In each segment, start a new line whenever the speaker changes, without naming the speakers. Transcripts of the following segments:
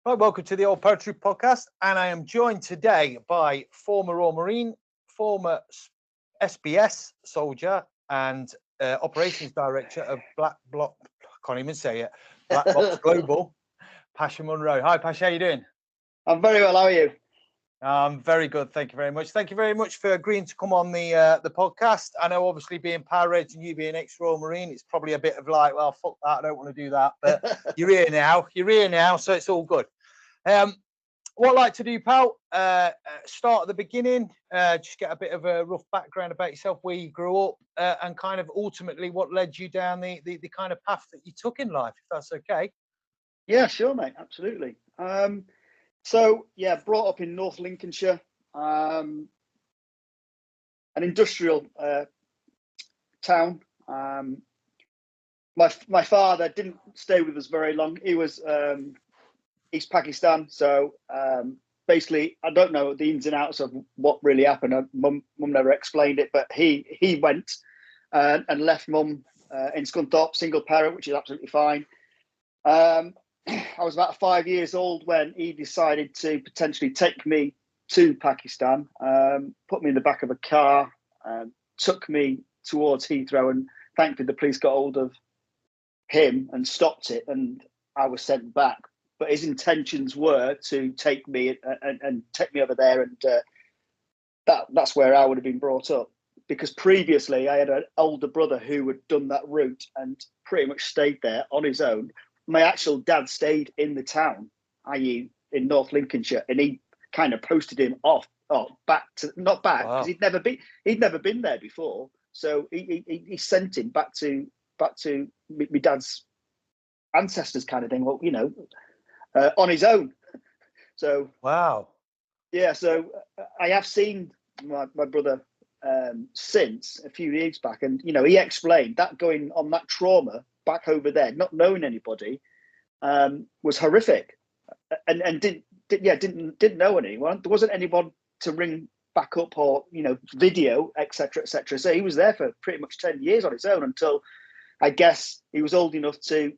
Right, welcome to the Old Paratrooper Podcast, and I am joined today by former Royal Marine, former SBS soldier, and operations director of Black Box Global, Pasha Munro. Hi, Pasha, how you doing?
I'm very well. How are you?
I'm very good. Thank you very much. Thank you very much for agreeing to come on the podcast. I know, obviously, being Power Reg and you being ex-Royal Marine, it's probably a bit of like, well, fuck that, I don't want to do that. But you're here now. You're here now, so it's all good. What I'd like to do, pal, start at the beginning, just get a bit of a rough background about yourself, where you grew up, and kind of ultimately what led you down the kind of path that you took in life, if that's okay.
Yeah, sure, mate. Absolutely. So, brought up in North Lincolnshire, an industrial town. My father didn't stay with us very long. He was East Pakistan, so basically, I don't know the ins and outs of what really happened. Mum never explained it, but he went and left mum in Scunthorpe, single parent, which is absolutely fine. I was about 5 years old when he decided to potentially take me to Pakistan, put me in the back of a car, took me towards Heathrow, and thankfully the police got hold of him and stopped it, and I was sent back. But his intentions were to take me and take me over there, and that's where I would have been brought up. Because previously I had an older brother who had done that route and pretty much stayed there on his own. My actual dad stayed in the town, i.e. in North Lincolnshire, and he kind of posted him back to, not back, because he'd never been there before. So he sent him back to my dad's ancestors, kind of thing. Well, on his own. So
wow.
Yeah, so I have seen my brother since a few years back, and he explained that going on that trauma back over there, not knowing anybody, was horrific, and didn't know anyone. There wasn't anyone to ring back up or video, etc., etc. So he was there for pretty much 10 years on his own until I guess he was old enough to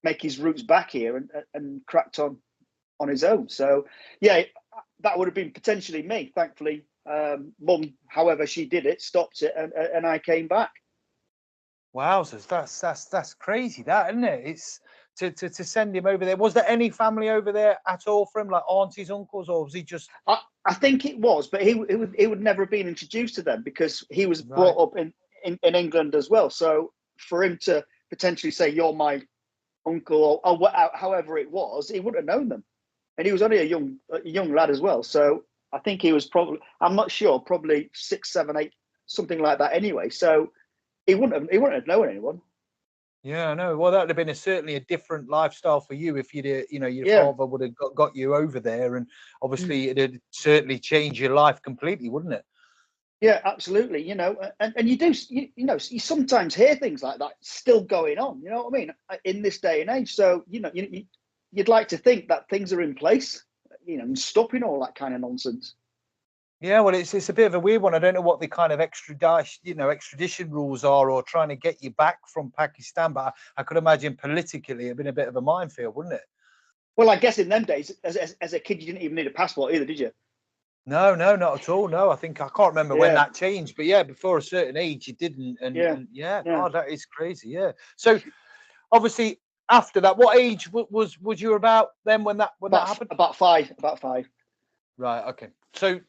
make his roots back here and cracked on his own. So yeah, that would have been potentially me. Thankfully, mum, however she did it, stopped it, and I came back.
Wowzers, that's crazy, that, isn't it? It's to send him over there. Was there any family over there at all for him, like aunties, uncles, or was he just?
I think it was, but he would never have been introduced to them because he was brought up in England as well. So for him to potentially say you're my uncle or however it was, he wouldn't have known them, and he was only a young lad as well. So I think he was probably, I'm not sure, probably 6, 7, 8, something like that. Anyway, so he wouldn't have known anyone.
Yeah, I know. Well, that would have been certainly a different lifestyle for you if your father would have got you over there, and obviously it'd certainly change your life completely, wouldn't it?
Yeah, absolutely. And you sometimes hear things like that still going on. You know what I mean? In this day and age, so you'd like to think that things are in place, and stopping all that kind of nonsense.
Yeah, well, it's a bit of a weird one. I don't know what the kind of extradition rules are, or trying to get you back from Pakistan, but I could imagine politically it'd been a bit of a minefield, wouldn't it?
Well, I guess in them days, as a kid, you didn't even need a passport either, did you?
No, not at all. No, I can't remember when that changed, but yeah, before a certain age you didn't, and God, that is crazy. Yeah. So obviously after that, what age was you about then when that happened?
About five.
Right. Okay. So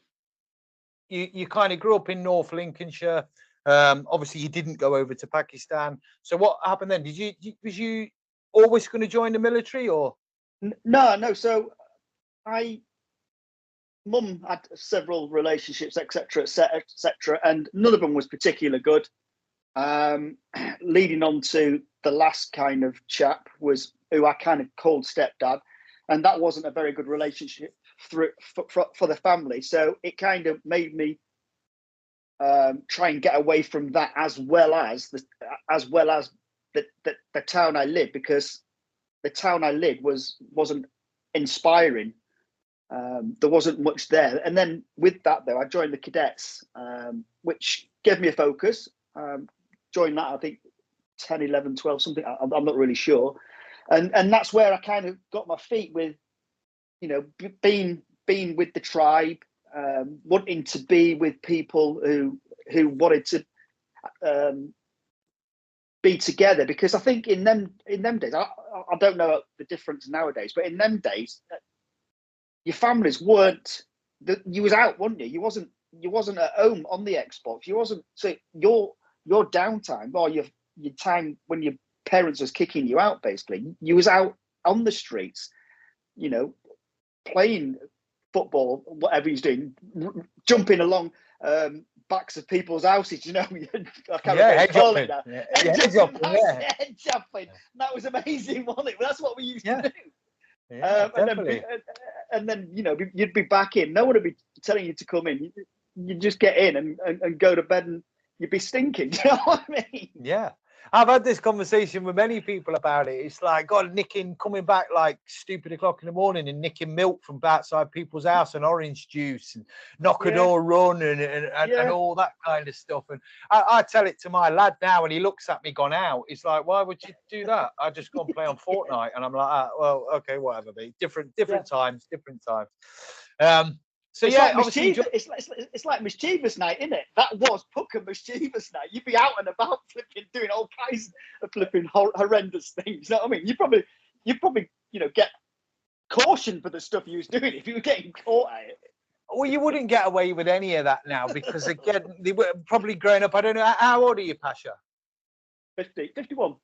you kind of grew up in North Lincolnshire. Obviously you didn't go over to Pakistan. So what happened then? Was you always going to join the military, or?
No. So mum had several relationships, etc., and none of them was particularly good. Leading on to the last kind of chap was who I kind of called stepdad, and that wasn't a very good relationship for the family. So it kind of made me try and get away from that, as well as the town I lived, because the town I lived wasn't inspiring. There wasn't much there. And then with that, though, I joined the cadets, which gave me a focus. Joined that, I think, 10, 11, 12, something. I'm not really sure. And that's where I kind of got my feet with being with the tribe, wanting to be with people who wanted to be together, because I think in them days, I don't know the difference nowadays, but in them days, your families weren't. You was out, weren't you? You wasn't at home on the Xbox. You wasn't. So your downtime or your time when your parents was kicking you out, basically, you was out on the streets, playing football, whatever he's doing, jumping along backs of people's houses, I can't remember what call it now. Head jumping. That was amazing, wasn't it? But that's what we used to do.
Yeah, definitely.
And then you'd be back in. No one would be telling you to come in. You'd just get in and go to bed, and you'd be stinking. Do you know what I mean?
Yeah. I've had this conversation with many people about it. It's like, God, coming back like stupid o'clock in the morning and nicking milk from outside people's house and orange juice and knock a door run and all that kind of stuff. And I tell it to my lad now, and he looks at me gone out. He's like, why would you do that? I just go and play on Fortnite. And I'm like, well, okay, whatever. Different times, different times. So
it's
yeah,
like it's like mischievous night, isn't it? That was Pucker mischievous night. You'd be out and about flipping, doing all kinds of flipping horrendous things. You know what I mean? You probably get cautioned for the stuff you was doing if you were getting caught at it.
Well, you wouldn't get away with any of that now, because again, they were probably growing up. I don't know, how old are you, Pasha?
51.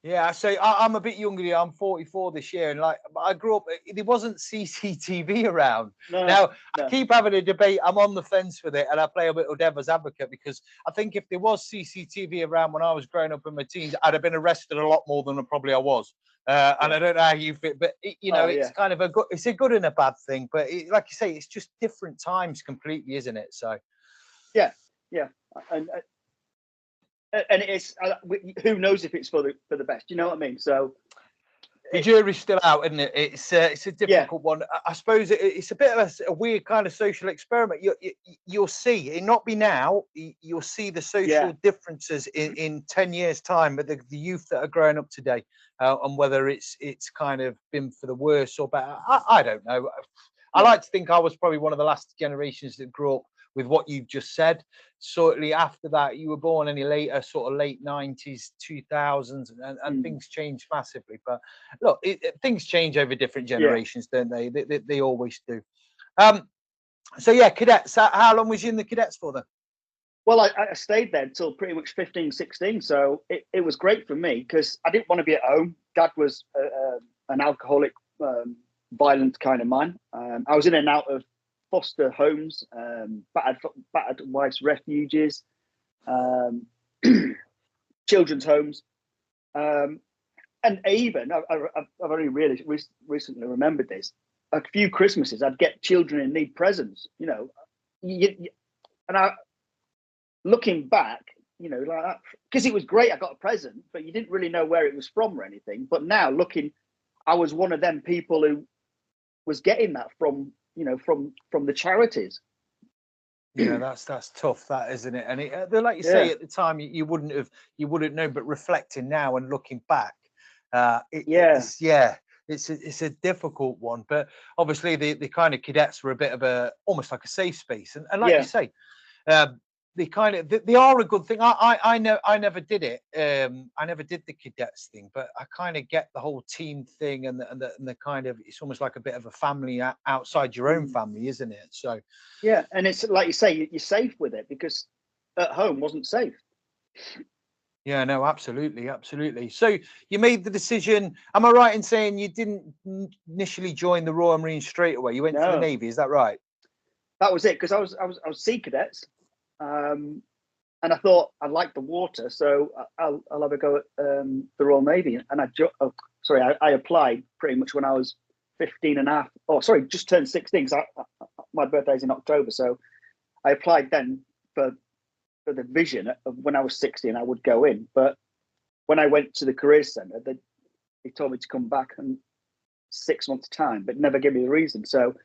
Yeah, so I'm a bit younger than you. I'm 44 this year, and like I grew up, there wasn't CCTV around. I keep having a debate. I'm on the fence with it, and I play a little devil's advocate, because I think if there was CCTV around when I was growing up in my teens, I'd have been arrested a lot more than probably I was. And I don't know how you fit, but it's kind of it's a good and a bad thing. But like you say, it's just different times completely, isn't it? So
yeah, and it's who knows if it's for the best, you know what I mean? So
the jury's still out, isn't it? It's a difficult one. I suppose it's a bit of a weird kind of social experiment. You'll see it, not be now. You'll see the social differences in 10 years' time, but the youth that are growing up today, and whether it's kind of been for the worse or better. I don't know. I like to think I was probably one of the last generations that grew up with what you've just said. Shortly after that, you were born any later, sort of late 90s, 2000s, and things changed massively. But look, things change over different generations, don't they? They always do. So yeah, cadets. How long was you in the cadets for then?
Well, I stayed there until pretty much 15, 16. So it was great for me, because I didn't want to be at home. Dad was an alcoholic, violent kind of man. I was in and out of foster homes, battered wife's refuges, children's homes, and even I've only really recently remembered this. A few Christmases, I'd get children in need presents. And I, looking back, like that, because it was great. I got a present, but you didn't really know where it was from or anything. But now looking, I was one of them people who was getting that from the charities.
Yeah, that's tough, that, isn't it? And like you say, at the time you wouldn't know, but reflecting now and looking back, it's a difficult one. But obviously the kind of cadets were a bit of almost like a safe space, and like you say, they are a good thing. I know I never did it. I never did the cadets thing, but I kind of get the whole team thing and the kind of, it's almost like a bit of a family outside your own family, isn't it? So
yeah, and it's like you say, you're safe with it, because at home wasn't safe.
Yeah, no, absolutely. So you made the decision. Am I right in saying you didn't initially join the Royal Marine straight away? You went to the Navy, is that right?
That was it, because I was Sea Cadets. And I thought I liked the water, so I'll have a go at the Royal Navy. And I applied pretty much when I was 15 and a half. Oh, sorry, just turned 16. So my birthday's in October, so I applied then for the vision of when I was 16 I would go in. But when I went to the careers centre, they told me to come back in 6 months' time, but never gave me a reason. So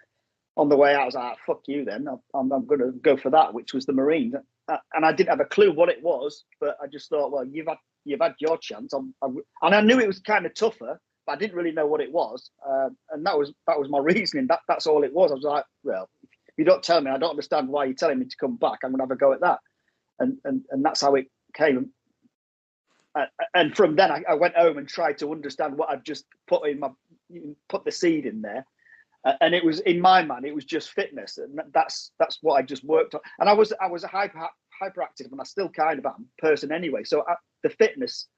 on the way out, I was like, fuck you then. I'm going to go for that, which was the Marine. And I didn't have a clue what it was, but I just thought, well, you've had your chance. And I knew it was kind of tougher, but I didn't really know what it was, and that was my reasoning. That's all it was. I was like, well, if you don't tell me, I don't understand why you're telling me to come back. I'm gonna have a go at that, and that's how it came. And from then, I went home and tried to understand what I'd just put the seed in there, and it was, in my mind, it was just fitness, and that's what I just worked on. And I was a hyperactive, and I still kind of am person anyway. So the fitness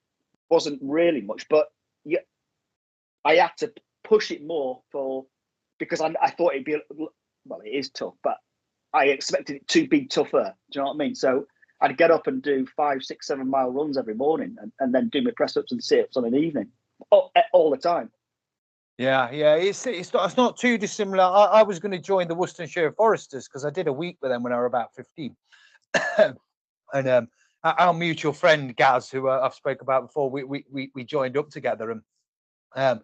wasn't really much, but yeah, I had to push it more because I thought it'd be, well, it is tough, but I expected it to be tougher. Do you know what I mean? So I'd get up and do 5, 6, 7 mile runs every morning, and then do my press ups and sit ups on an evening, all the time.
Yeah, it's not too dissimilar. I was going to join the Worcestershire Foresters because I did a week with them when I was about 15, and our mutual friend Gaz, who I've spoke about before, we joined up together, and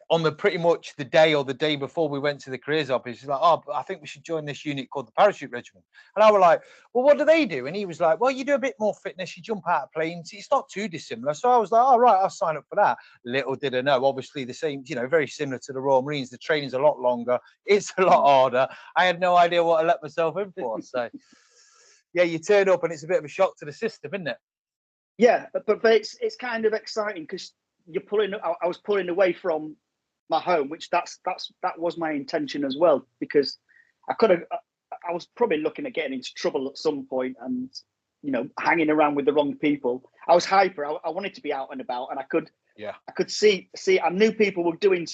on the pretty much the day or the day before we went to the careers office, he's like, oh, I think we should join this unit called the Parachute Regiment. And I was like, well, what do they do? And he was like, well, you do a bit more fitness, you jump out of planes. It's not too dissimilar. So I was like, all right, I'll sign up for that. Little did I know, obviously the same, very similar to the Royal Marines. The training's a lot longer. It's a lot harder. I had no idea what I let myself in for. So yeah, you turn up and it's a bit of a shock to the system, isn't it?
Yeah, but it's kind of exciting because I was pulling away from my home, which that was my intention as well, because I was probably looking at getting into trouble at some point, and hanging around with the wrong people. I was hyper. I wanted to be out and about, and I could see. I knew people were doing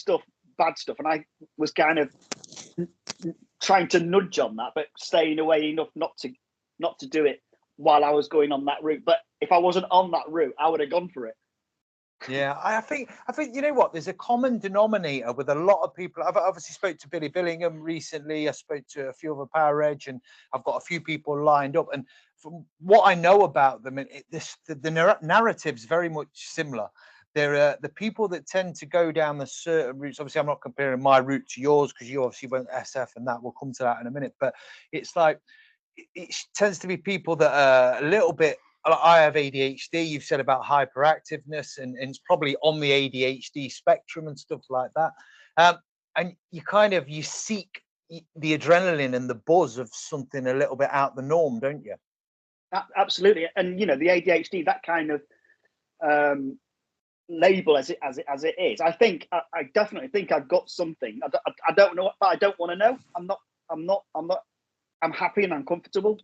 bad stuff, and I was kind of trying to nudge on that, but staying away enough not to do it while I was going on that route. But if I wasn't on that route, I would have gone for it.
Yeah, I think you know what, there's a common denominator with a lot of people. I've obviously spoke to Billy Billingham recently. I spoke to a few other Power Reg, and I've got a few people lined up. And from what I know about them, the narrative's very much similar. They're the people that tend to go down the certain routes. Obviously, I'm not comparing my route to yours because you obviously went SF, and that we'll come to that in a minute. But it's like it tends to be people that are a little bit. I have ADHD. You've said about hyperactiveness, and it's probably on the ADHD spectrum and stuff like that. And you seek the adrenaline and the buzz of something a little bit out the norm, don't you?
Absolutely. And the ADHD, that kind of label as it is. I think I definitely think I've got something. I don't know, but I don't want to know. I'm not. I'm happy and I'm comfortable.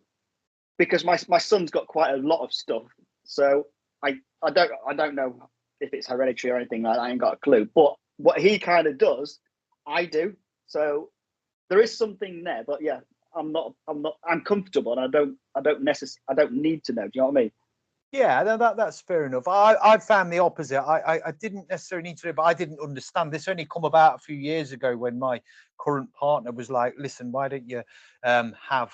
Because my son's got quite a lot of stuff, so I don't know if it's hereditary or anything like that. I ain't got a clue. But what he kind of does, I do. So there is something there. But yeah, I'm comfortable, and I don't need to know. Do you know what I mean?
Yeah, that's fair enough. I found the opposite. I didn't necessarily need to know, but I didn't understand. This only come about a few years ago when my current partner was like, "Listen, why don't you have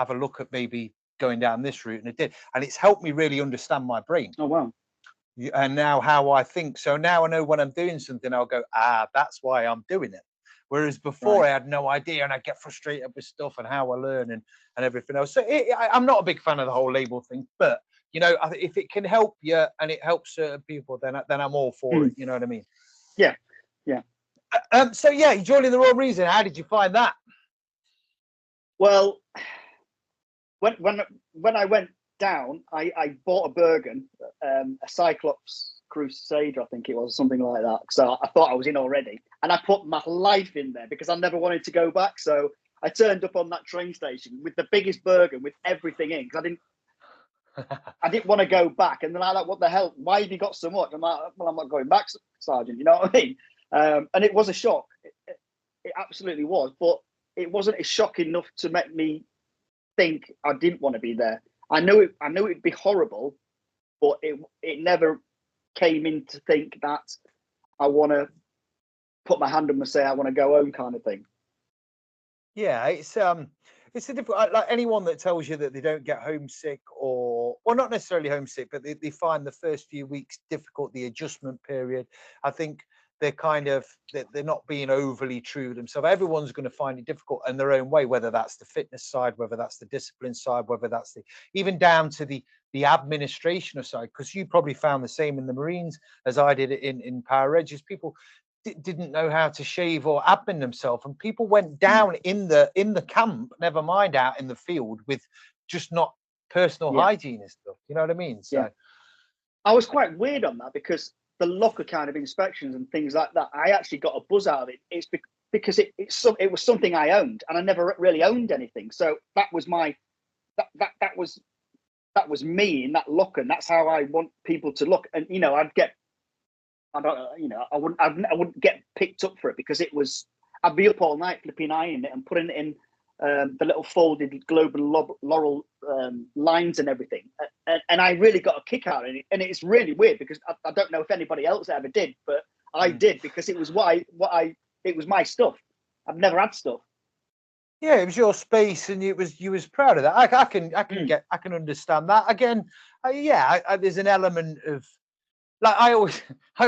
a look at maybe going down this route?" And it did, and it's helped me really understand my brain.
Oh wow!
And now how I think. So now I know when I'm doing something, I'll go, that's why I'm doing it. Whereas before, right, I had no idea, and I get frustrated with stuff and how I learn and everything else. So I'm not a big fan of the whole label thing, but if it can help you and it helps certain people, then I'm all for it. You know what I mean?
Yeah.
So yeah, you joined the Royal Marines. How did you find that?
Well, when I went down, I bought a Bergen, a Cyclops Crusader, I think it was, something like that. So I thought I was in already, and I put my life in there because I never wanted to go back. So I turned up on that train station with the biggest Bergen with everything in, because I didn't want to go back. And then I like, what the hell? Why have you got so much? I'm like, well, I'm not going back, Sergeant. You know what I mean? And it was a shock. It absolutely was, but it wasn't a shock enough to make me think I didn't want to be there. I knew it'd be horrible, but it never came in to think that I want to put my hand up and say I want to go home, kind of thing.
Yeah, it's a difficult, like anyone that tells you that they don't get homesick, or not necessarily homesick, but they find the first few weeks difficult, the adjustment period. I think they're not being overly true to themselves. Everyone's going to find it difficult in their own way, whether that's the fitness side, whether that's the discipline side, whether that's even down to the administration side, because you probably found the same in the Marines as I did in Power Regis. People didn't know how to shave or admin themselves, and people went down in the camp, never mind out in the field, with just not personal hygiene and stuff. You know what I mean? So
I was quite weird on that, because the locker kind of inspections and things like that, I actually got a buzz out of it. It's because it was something I owned, and I never really owned anything. So that was that was me in that locker, and that's how I want people to look. And I wouldn't get picked up for it, because I'd be up all night flipping ironing it and putting it in the little folded globe and laurel lines and everything, and I really got a kick out of it. And it's really weird, because I don't know if anybody else ever did, but I did, because it was it was my stuff. I've never had stuff.
Yeah, it was your space, and you was proud of that. I can understand that. Again, there's an element of, like, I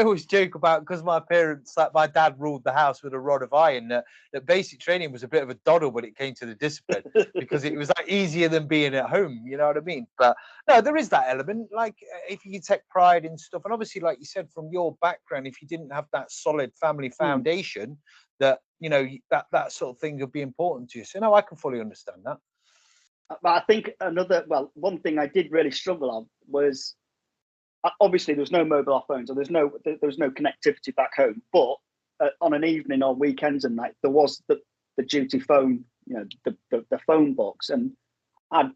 always joke about, because my parents, like my dad ruled the house with a rod of iron, that basic training was a bit of a doddle when it came to the discipline, because it was like easier than being at home, you know what I mean? But no, there is that element, like if you take pride in stuff, and obviously, like you said, from your background, if you didn't have that solid family foundation, that that sort of thing would be important to you. So no, I can fully understand that.
But I think one thing I did really struggle on was, obviously there was no mobile phones, or there was no connectivity back home. But on an evening or weekends and night, there was the duty phone, the phone box, and I'd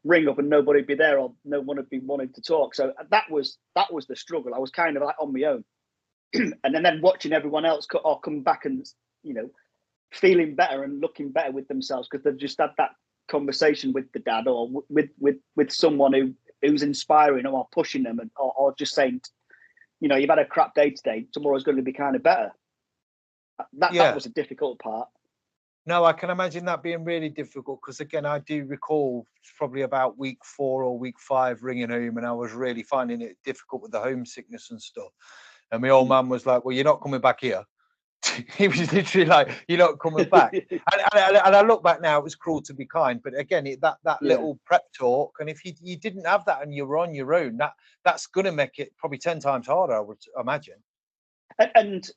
ring up and nobody'd be there, or no one would be wanting to talk. So that was the struggle. I was kind of like on my own, and then watching everyone else come back and feeling better and looking better with themselves, because they've just had that conversation with the dad, or with someone who's inspiring them, or pushing them, or just saying, you've had a crap day today, tomorrow's going to be kind of better. That was a difficult part.
No, I can imagine that being really difficult, because again, I do recall probably about week 4 or week 5 ringing home, and I was really finding it difficult with the homesickness and stuff. And my old man was like, "Well, you're not coming back here." He was literally like, "You're not coming back." and I look back now, it was cruel to be kind, but again, that little prep talk, and if you didn't have that and you were on your own, that's going to make it probably 10 times harder, I would imagine.
And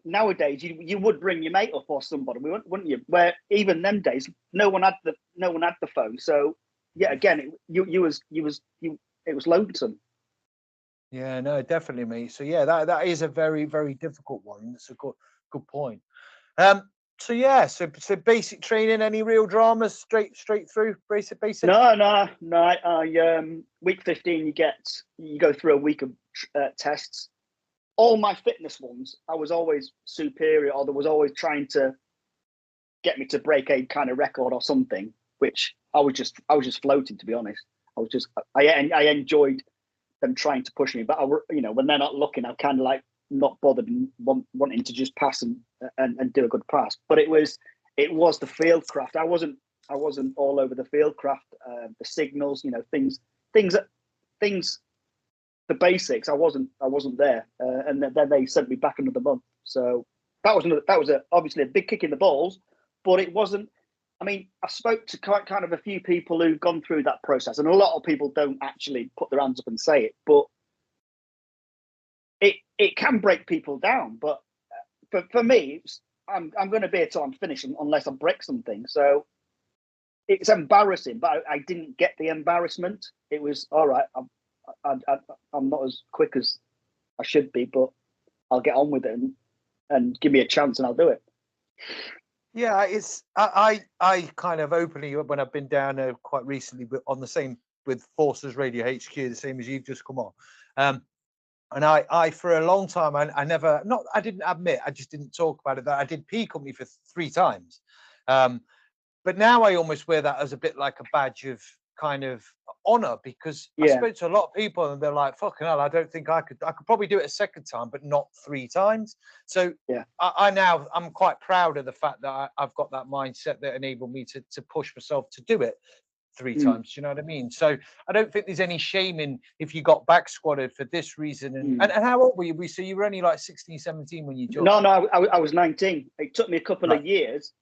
nowadays you would bring your mate up or somebody, wouldn't you? Where even them days, no one had the phone. So again, it was lonesome.
Yeah, no, definitely, mate. So that is a very, very difficult one. It's a good point. So basic training, any real dramas straight through basic?
No. Week 15, you go through a week of tests. All my fitness ones, I was always superior, or there was always trying to get me to break a kind of record or something, which I was just floating, to be honest. I enjoyed them trying to push me, but when they're not looking, I'm kind of like not bothered and wanting to just pass and do a good pass. But it was the field craft. I wasn't all over the field craft, the signals, things, the basics. I wasn't there, and then they sent me back another month. So that was obviously a big kick in the balls, but it wasn't. I mean, I spoke to kind of a few people who've gone through that process, and a lot of people don't actually put their hands up and say it, but it can break people down. But for me, I'm going to be here till I'm finished unless I break something. So it's embarrassing, but I didn't get the embarrassment. It was all right. I'm not as quick as I should be, but I'll get on with it and give me a chance, and I'll do it.
Yeah, I kind of openly, when I've been down there quite recently, but on the same with Forces Radio HQ, the same as you've just come on. And I for a long time, I didn't admit, I just didn't talk about it, that I did P Company for 3 times. But now I almost wear that as a bit like a badge of kind of honor, because I spoke to a lot of people and they're like, "Fucking hell, I don't think I could probably do it a second time, but not 3 times." So I'm quite proud of the fact that I've got that mindset that enabled me to push myself to do it. 3 times. Do you know what I mean? So I don't think there's any shame in if you got back squatted for this reason. And how old were you? So you were only like 16, 17 when you joined?
No, I was 19. It took me a couple of years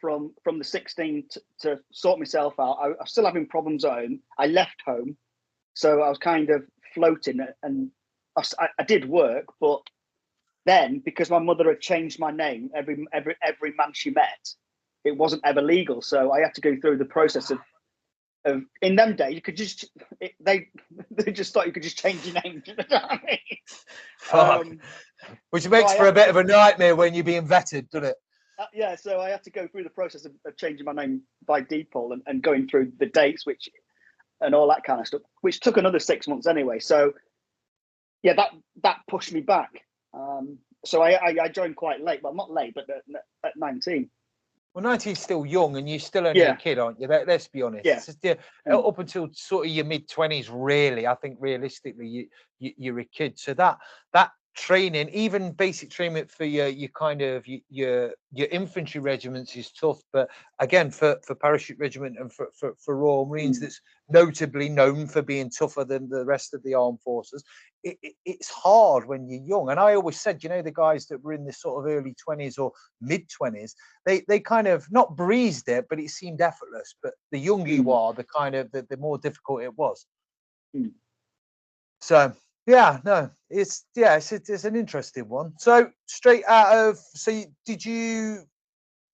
from the 16 to sort myself out. I was still having problems at home. I left home, so I was kind of floating, and I did work, but then because my mother had changed my name every man she met, it wasn't ever legal. So I had to go through the process of in them days, you could just they just thought you could just change your name. You know what I mean?
Which makes for a bit of a nightmare when you're being vetted, doesn't it?
Yeah, so I had to go through the process of changing my name by default and going through the dates, and all that kind of stuff, which took another 6 months anyway. So yeah, that pushed me back. So I joined quite late. Well, not late, but at 19.
Well, 19's still young, and you're still only a kid, aren't you? Let's be honest.
Yeah.
Up until sort of your mid-20s, really, I think realistically, you're a kid. So that training, even basic training for your kind of your infantry regiments is tough. But again, for parachute regiment and for Royal Marines, that's notably known for being tougher than the rest of the armed forces. It's hard when you're young. And I always said, the guys that were in this sort of early 20s or mid 20s, they kind of not breezed it, but it seemed effortless. But the younger you are, the kind of the more difficult it was. So yeah, no, it's an interesting one. So straight out of, did you,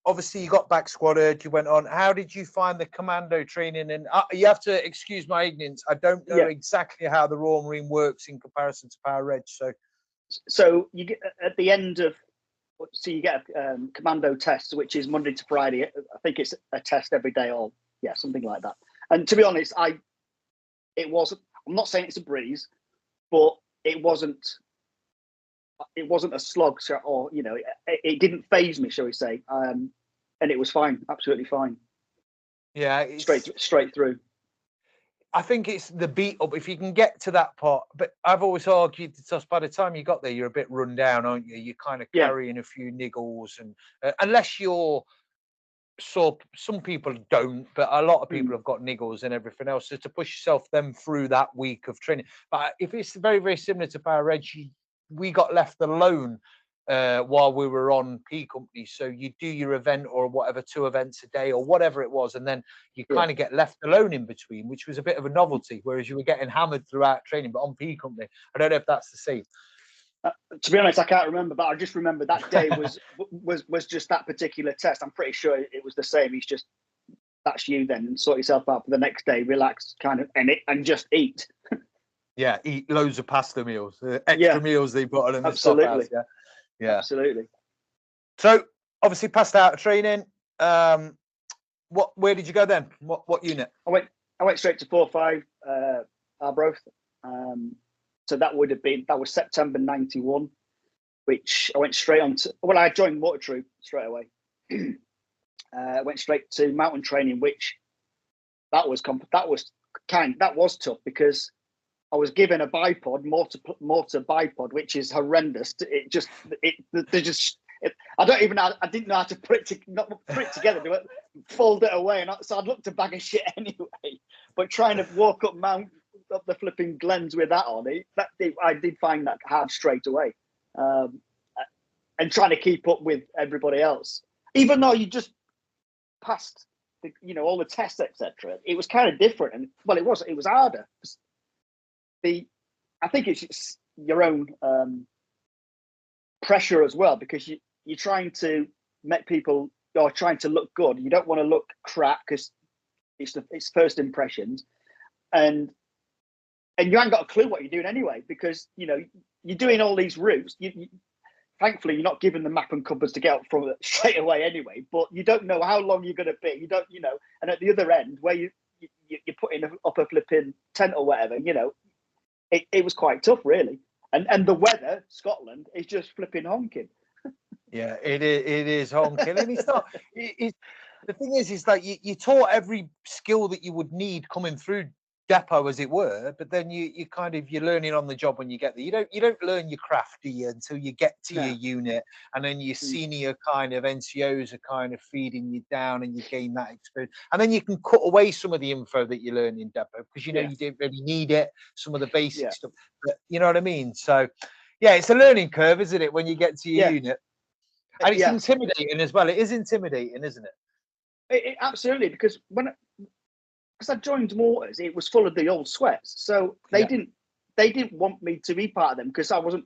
obviously you got back squatted, you went on, how did you find the commando training? And you have to excuse my ignorance, I don't know exactly how the Royal Marine works in comparison to Power Reg.
So you get at the end of, so you get a commando test, which is Monday to Friday. I think it's a test every day, or something like that. And to be honest, I'm not saying it's a breeze, but it wasn't a slog, or it didn't phase me, shall we say? And it was fine, absolutely fine.
Yeah,
straight through.
I think it's the beat up if you can get to that part. But I've always argued that by the time you got there, you're a bit run down, aren't you? You're kind of carrying a few niggles, and unless you're some people don't, but a lot of people have got niggles and everything else. So to push yourself them through that week of training. But if it's very, very similar to Power Reg, we got left alone while we were on P company. So you do your event or whatever, 2 events a day or whatever it was, and then you kind of get left alone in between, which was a bit of a novelty, whereas you were getting hammered throughout training. But on P company, I don't know if that's the same.
To be honest, I can't remember, but I just remember that day was just that particular test. I'm pretty sure it was the same. He's just, that's you then, and sort yourself out for the next day, relax, kind of, and just eat.
Yeah, eat loads of pasta meals, extra meals they put on in the stockhouse. Yeah,
absolutely.
So obviously passed out of training. Where did you go then? What unit?
I went straight to 4-5 Arbroath. So that was September 91, which I went straight on to. Well, I joined Motor Troop straight away. Went straight to mountain training, which that was tough because I was given a bipod, mortar bipod, which is horrendous. I didn't know how to put it together, do it, fold it away, and so I'd looked a bag of shit anyway. But trying to walk up the flipping glens with that on, I did find that hard straight away, and trying to keep up with everybody else, even though you just passed, all the tests, etc. It was kind of different, and it was harder. I think it's your own pressure as well, because you're trying to make people, or trying to look good. You don't want to look crap because it's first impressions, and you haven't got a clue what you're doing anyway, because you're doing all these routes. Thankfully, you're not given the map and compass to get up from it straight away anyway. But you don't know how long you're going to be. You don't, and at the other end where you're putting up a flipping tent or whatever, it was quite tough, really. And the weather, Scotland, is just flipping honking.
Yeah, it is honking. And it's not. The thing is like you taught every skill that you would need coming through depot, as it were, but then you're learning on the job when you get there. You don't learn your craft, do you, until you get to your unit, and then your senior kind of NCOs are kind of feeding you down, and you gain that experience, and then you can cut away some of the info that you learn in depot because you didn't really need it, some of the basic stuff, but you know what I mean. So yeah, it's a learning curve, isn't it, when you get to your unit, and it's intimidating as well. It is intimidating, isn't it?
Absolutely, because I joined mortars, it was full of the old sweats, so they didn't want me to be part of them because I was a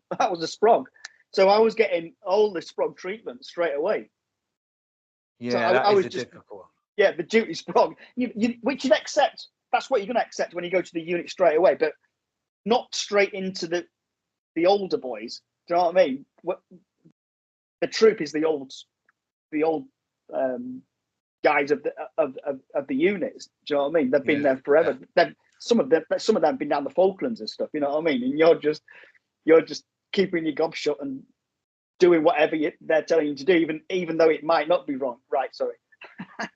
sprog, so I was getting all the sprog treatment straight away.
Yeah,
so I was just difficult. Yeah, the duty sprog, which you'd accept. That's what you're going to accept when you go to the unit straight away, but not straight into the older boys. Do you know what I mean? The troop is the old guys of the units. Do you know what I mean? They've been there forever. Some of them have been down the Falklands and stuff. You know what I mean? And you're just keeping your gob shut and doing whatever they're telling you to do, even though it might not be wrong. Right? Sorry.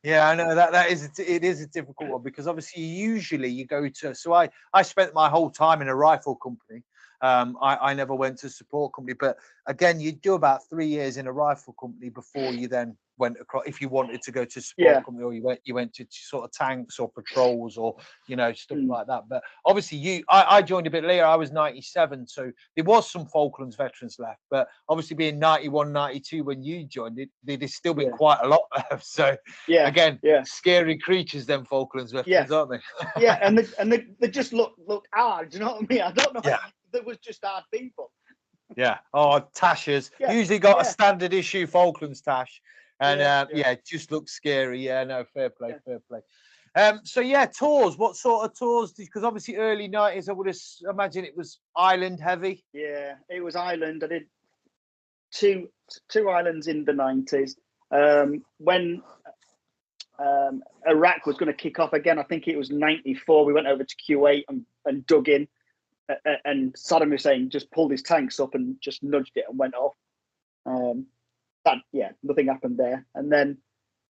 Yeah, I know it is a difficult one because obviously usually you go to. So I spent my whole time in a rifle company. I never went to support company, but again, you do about 3 years in a rifle company before you then went across. If you wanted to go to support company, or you went to sort of tanks or patrols or stuff like that. But obviously, I joined a bit later. I was 97, so there was some Falklands veterans left. But obviously, being 91, 92 when you joined it, there's still been quite a lot left. So again, scary creatures, them Falklands veterans, aren't they?
and they just look hard. Do you know what I mean? I don't know. Yeah. There was just hard people.
Yeah. Oh, Tashers. Usually got a standard issue Falklands Tash. And it just looks scary. Yeah, no, fair play. So tours. What sort of tours? Because obviously early 90s, I would imagine it was island heavy.
Yeah, it was island. I did two islands in the 90s. When Iraq was going to kick off again, I think it was 94. We went over to Kuwait and dug in. And Saddam Hussein just pulled his tanks up and just nudged it and went off. Nothing happened there. And then,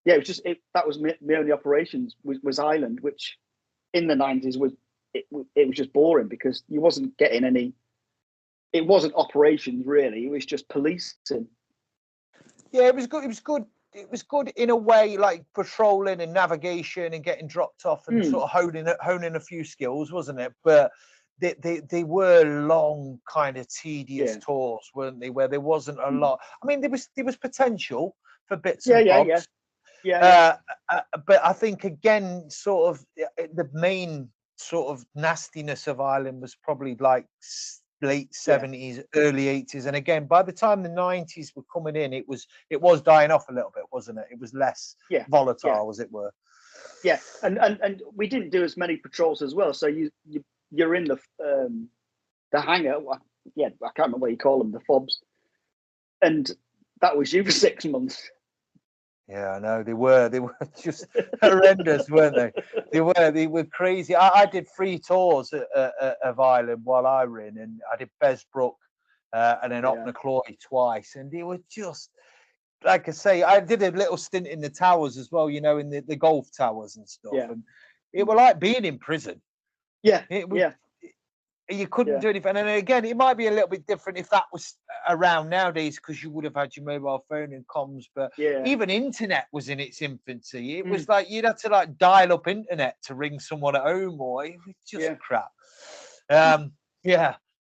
it was just that was my only operations was island, which in the 90s was just boring because you wasn't getting any. It wasn't operations really. It was just policing.
Yeah, it was good. It was good. It was good in a way, like patrolling and navigation and getting dropped off and sort of honing a few skills, wasn't it? But they were long, kind of tedious tours, weren't they? Where there wasn't a lot. I mean, there was potential for bits and bobs. But I think again, sort of the main sort of nastiness of Ireland was probably like late 70s, early 80s, and again, by the time the 90s were coming in, it was dying off a little bit, wasn't it? It was less volatile, as it were.
Yeah, and we didn't do as many patrols as well. So you're in the hangar. I can't remember what you call them, the fobs, and that was you for 6 months.
Yeah, I know they were just horrendous, weren't they? They were crazy. I did 3 tours of Ireland while I ran, and I did Besbrook and then Knocknacloy twice, and they were just, like I say, I did a little stint in the towers as well, in the golf towers and stuff, and it were like being in prison. You couldn't do anything. And again, it might be a little bit different if that was around nowadays because you would have had your mobile phone and comms. But even internet was in its infancy. It was like you'd have to like dial up internet to ring someone at home, or it was just crap.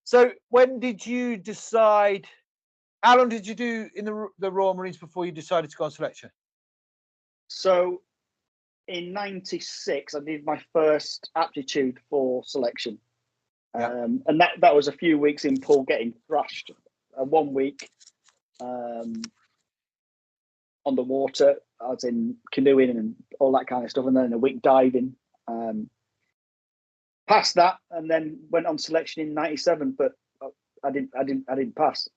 So when did you decide? How long did you do in the Royal Marines before you decided to go on selection?
So in 96, I did my first aptitude for selection. And that was a few weeks in pool getting thrashed. 1 week on the water, I was in canoeing and all that kind of stuff, and then a week diving. Passed that, and then went on selection in 97, but I didn't pass.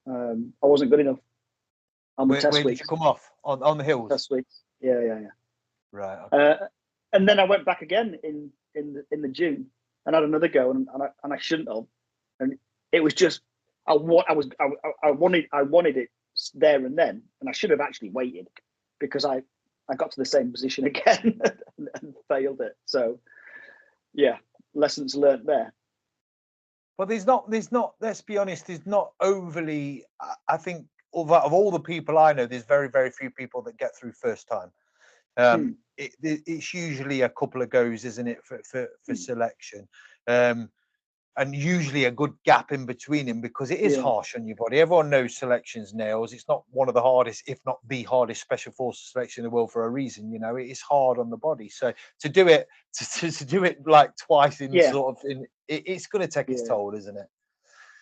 I wasn't good enough on the test week.
Where did you come off on the hills?
Test weeks. Yeah.
Right. Okay.
And then I went back again in the June. And had another go, and I shouldn't have. And it was just I wanted it there and then, and I should have actually waited because I got to the same position again and failed it. So lessons learnt there.
Well, there's not, let's be honest, there's not overly, I think, of all the people I know, there's very, very few people that get through first time. It's usually a couple of goes, isn't it, for selection? And usually a good gap in between them, because it is harsh on your body. Everyone knows selection's nails. It's not one of the hardest, if not the hardest, special forces selection in the world for a reason. You know, it is hard on the body. So to do it, to do it like twice in sort of it's going to take its toll, isn't it?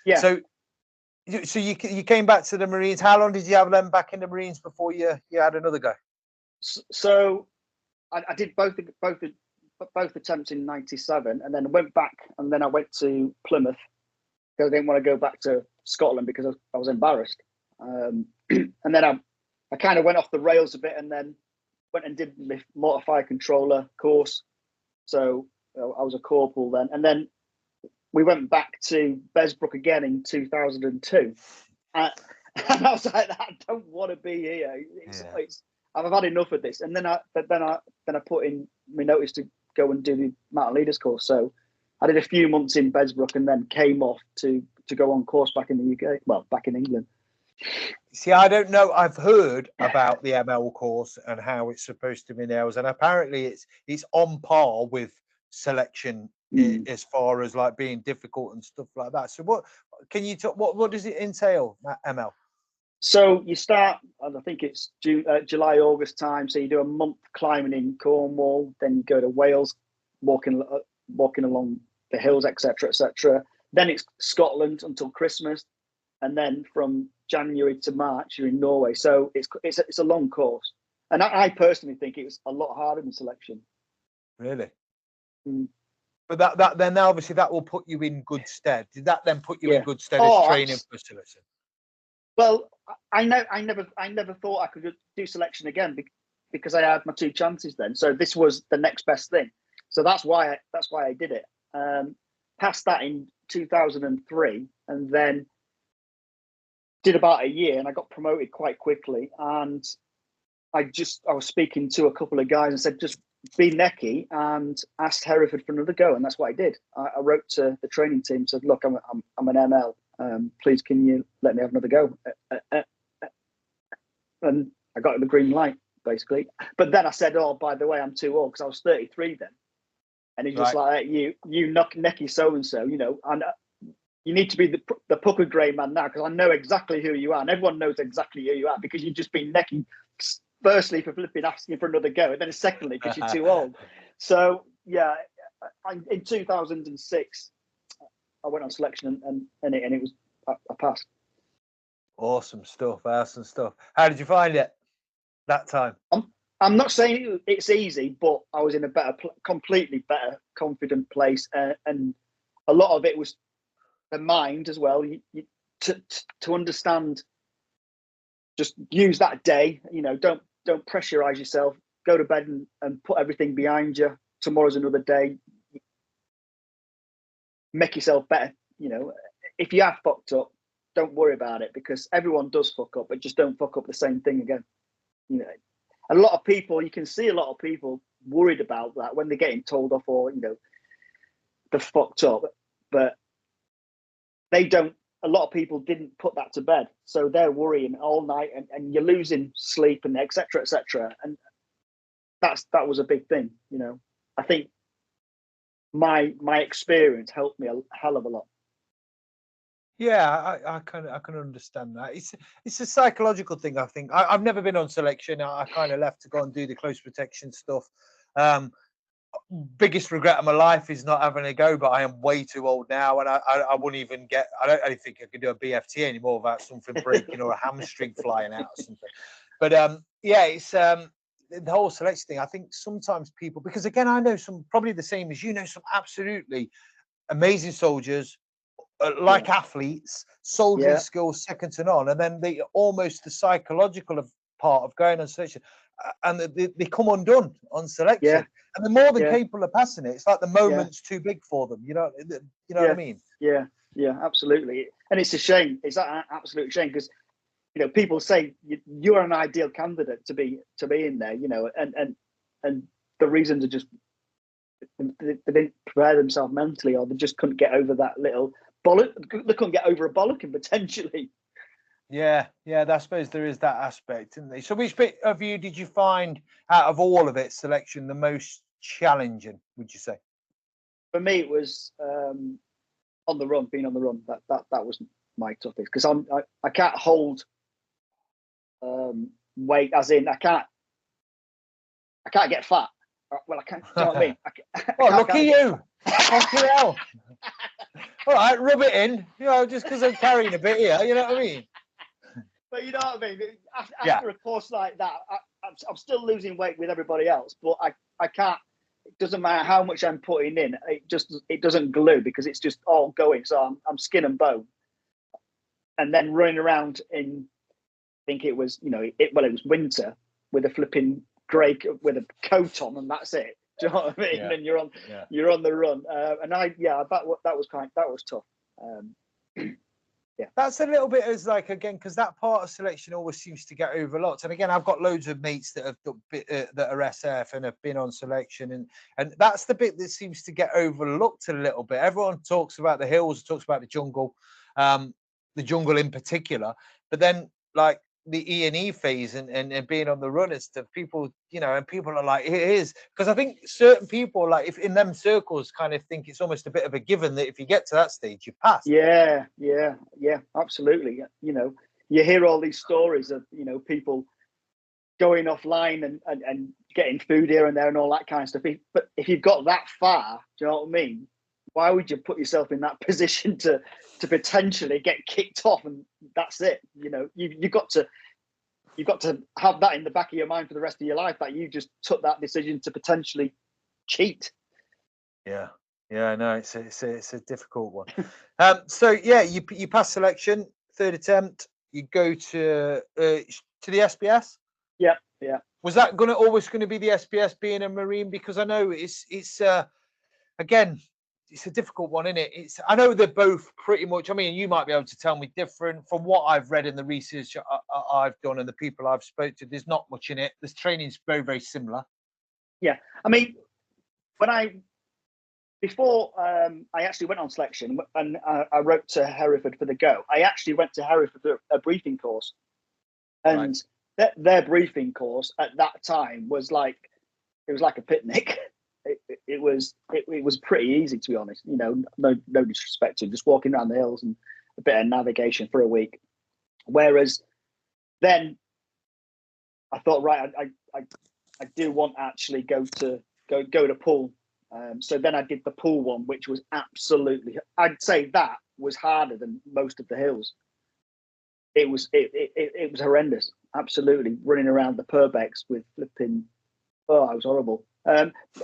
Yeah.
So you came back to the Marines. How long did you have them back in the Marines before you had another go?
So I did both attempts in '97, and then I went back, and then I went to Plymouth because I didn't want to go back to Scotland because I was embarrassed. And then I kind of went off the rails a bit, and then went and did my motor fire controller course. So I was a corporal then, and then we went back to Besbrook again in 2002. And I was like, I don't want to be here. I've had enough of this. And then I put in my notice to go and do the Mountain Leaders course. So I did a few months in Besbrook and then came off to go on course back in the UK. Well, back in England.
See, I don't know. I've heard about the ML course and how it's supposed to be nails, and apparently it's on par with selection as far as like being difficult and stuff like that. So what can you talk? What does it entail, ML?
So you start, I think it's July, August time. So you do a month climbing in Cornwall, then you go to Wales, walking along the hills, etc., etc. Then it's Scotland until Christmas, and then from January to March you're in Norway. So it's a long course, and I personally think it was a lot harder than selection.
Really? But that then obviously that will put you in good stead. Did that then put you in good stead as training for selection?
Well, I never thought I could do selection again because I had my two chances then. So this was the next best thing. So that's why I did it. Passed that in 2003, and then did about a year, and I got promoted quite quickly. And I was speaking to a couple of guys and said, just be necky, and asked Hereford for another go, and that's what I did. I wrote to the training team, said, look, I'm an ML. Please, can you let me have another go? And I got the green light, basically. But then I said, oh, by the way, I'm too old, because I was 33 then. And he's just like, you necky so-and-so, you know, and you need to be the pucker grey man now, because I know exactly who you are, and everyone knows exactly who you are, because you've just been necky, firstly, for flipping asking for another go, and then secondly, because you're too old. So, yeah, in 2006, I went on selection and it was I passed.
Awesome stuff. How did you find it that time?
I'm not saying it's easy, but I was in a completely better, confident place, and a lot of it was the mind as well. To understand, just use that day. You know, don't pressurize yourself. Go to bed and put everything behind you. Tomorrow's another day. Make yourself better. You know, if you have fucked up, don't worry about it, because everyone does fuck up, but just don't fuck up the same thing again. You know, and a lot of people, you can see a lot of people worried about that when they're getting told off, or, you know, they're fucked up, but they don't. A lot of people didn't put that to bed, so they're worrying all night, and you're losing sleep, and etc., etc. And that was a big thing. You know, I think my experience helped me a hell of a lot.
Yeah, I can understand that. It's a psychological thing, I think. I've never been on selection. I kind of left to go and do the close protection stuff. Biggest regret of my life is not having a go, but I am way too old now, and I wouldn't even get. I don't think I could do a BFT anymore without something breaking or a hamstring flying out or something. But yeah, it's the whole selection thing. I think sometimes people, because again, I know some probably the same as you know, some absolutely amazing soldiers. Like athletes, soldiering skills second to none, and then the psychological part of going on selection, and they come undone on selection, and they're more than capable of passing it. It's like the moment's too big for them. You know what I mean?
Yeah, absolutely. And it's a shame. It's an absolute shame, because, you know, people say you're an ideal candidate to be in there. You know, and the reasons are just they didn't prepare themselves mentally, or they just couldn't get over that little bollock. They couldn't get over a bollocking potentially.
Yeah, I suppose there is that aspect, isn't there? So which bit of you did you find out of all of it selection the most challenging, would you say?
For me, it was on the run, being on the run. That was my toughest, because I can't hold weight, as in I can't get fat. Well, I can't. Do you know what I mean?
Look at you! Fucking hell! All right, rub it in. Just because I'm carrying a bit here. You know what I mean?
But you know what I mean. After a course like that, I'm still losing weight with everybody else, but I can't. It doesn't matter how much I'm putting in. It doesn't glue, because it's just all going. So I'm skin and bone. And then running around in, I think it was, it was winter with a flipping grey with a coat on, and that's it. Do you know what I mean?
Yeah.
And you're on the run. That was tough. Yeah,
that's a little bit as like, again, because that part of selection always seems to get overlooked. And again, I've got loads of mates that have done that are SF and have been on selection, and that's the bit that seems to get overlooked a little bit. Everyone talks about the hills, talks about the jungle in particular, but then like the E&E phase and being on the run and stuff, people, and people are like, it is, because I think certain people, like, if in them circles, kind of think it's almost a bit of a given that if you get to that stage, you pass.
Yeah, absolutely. You hear all these stories of, people going offline and getting food here and there and all that kind of stuff. But if you've got that far, do you know what I mean? Why would you put yourself in that position to potentially get kicked off, and that's it? You've got to have that in the back of your mind for the rest of your life, that you just took that decision to potentially cheat.
Yeah, no, it's a difficult one. So yeah, you pass selection, third attempt. You go to the SBS.
Yeah.
Was that always going to be the SBS, being a Marine? Because I know it's again, it's a difficult one, isn't it? I know they're both pretty much. I mean, you might be able to tell me different from what I've read in the research I've done and the people I've spoke to. There's not much in it. This training's very, very similar.
Yeah, I mean, before I actually went on selection and I wrote to Hereford for the go, I actually went to Hereford for a briefing course, and their briefing course at that time was like a picnic. It was pretty easy, to be honest. No disrespect to just walking around the hills and a bit of navigation for a week. Whereas then I thought, right, I do want to actually go to pool. So then I did the pool one, which was absolutely, I'd say that was harder than most of the hills. It was horrendous. Absolutely running around the Purbex with flipping. Oh, it was horrible.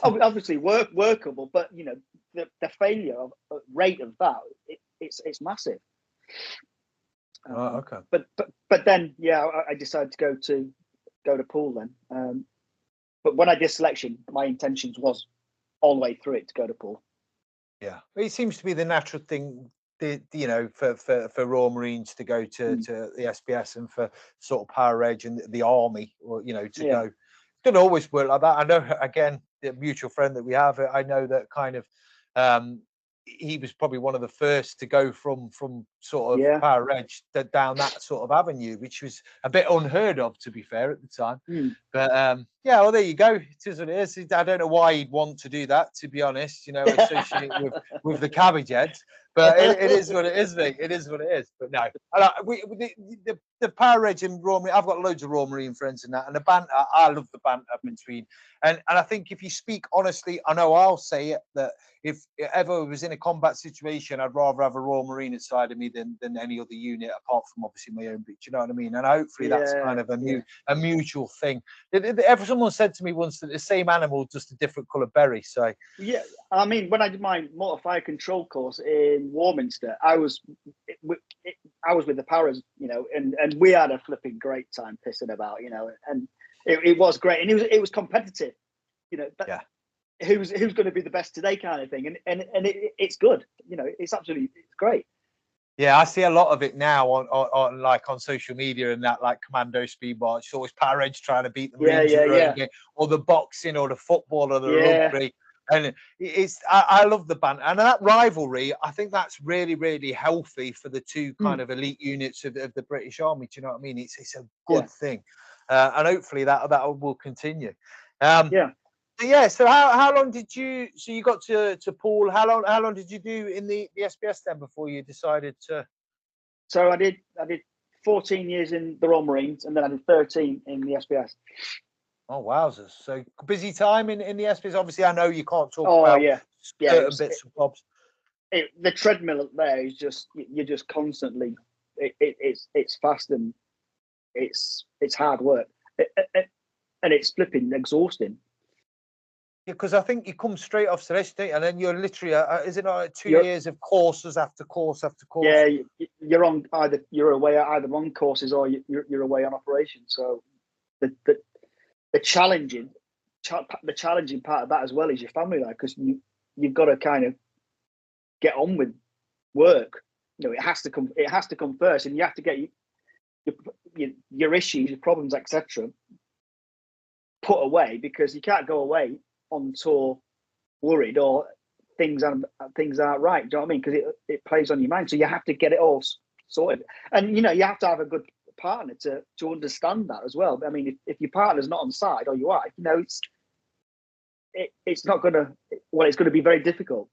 Obviously workable, but the failure rate of that, it's massive.
Okay.
But then I decided to go to pool then. But when I did selection, my intentions was all the way through it to go to pool.
Yeah, it seems to be the natural thing, for Royal Marines to go to the SBS, and for sort of Power Edge and the Army, or go. It doesn't always work like that. I know, again, the mutual friend that we have, I know that kind of he was probably one of the first to go from sort of Power Edge down that sort of avenue, which was a bit unheard of, to be fair, at the time. But well, there you go. It is what it is. I don't know why he'd want to do that, to be honest. Associate with the cabbage heads. But it is what it is, mate. It is what it is. But no, the Power Edge and Royal Marine, I've got loads of Royal Marine friends in that, and the banter, I love the banter between. And I think if you speak honestly, I know I'll say it, that if ever was in a combat situation, I'd rather have a Royal Marine inside of me than any other unit, apart from obviously my own bit. You know what I mean? And hopefully that's kind of a mutual thing. Someone said to me once that the same animal, just a different coloured berry. So
yeah, I mean, when I did my motor fire control course in Warminster, I was with the Paras, and we had a flipping great time pissing about, and it was great, and it was competitive, Who's going to be the best today, kind of thing, and it's good, it's great.
Yeah, I see a lot of it now on social media, and that, like, commando speed bar. It's always Power Edge trying to beat the Marines, or the boxing or the football or the rugby. And I love the banter and that rivalry. I think that's really, really healthy for the two kind of elite units of the British Army. Do you know what I mean? It's a good thing, and hopefully that will continue. Yeah. So how long did you? So you got to Poole. How long did you do in the SBS then before you decided to?
So I did 14 years in the Royal Marines, and then I did 13 in the SBS.
Oh, wowzers! So busy time in the SBS. Obviously, I know you can't talk about certain bits and bobs.
The treadmill there is just you're just constantly. It's fast and it's hard work, and it's flipping exhausting.
Yeah, because I think you come straight off selection, don't you? And then you're literally, is it not 2 years of courses after course after course?
Yeah, you're on you're away on courses or you're away on operations. So the challenging part of that as well is your family life, because you've got to kind of get on with work. You know, it has to come first, and you have to get your issues, your problems, etc. put away, because you can't go away on tour worried or things aren't right. Do you know what I mean? Because it plays on your mind, so you have to get it all sorted. And you have to have a good partner to understand that as well. I mean, if your partner's not on side, or you are, it's not gonna. Well, it's going to be very difficult.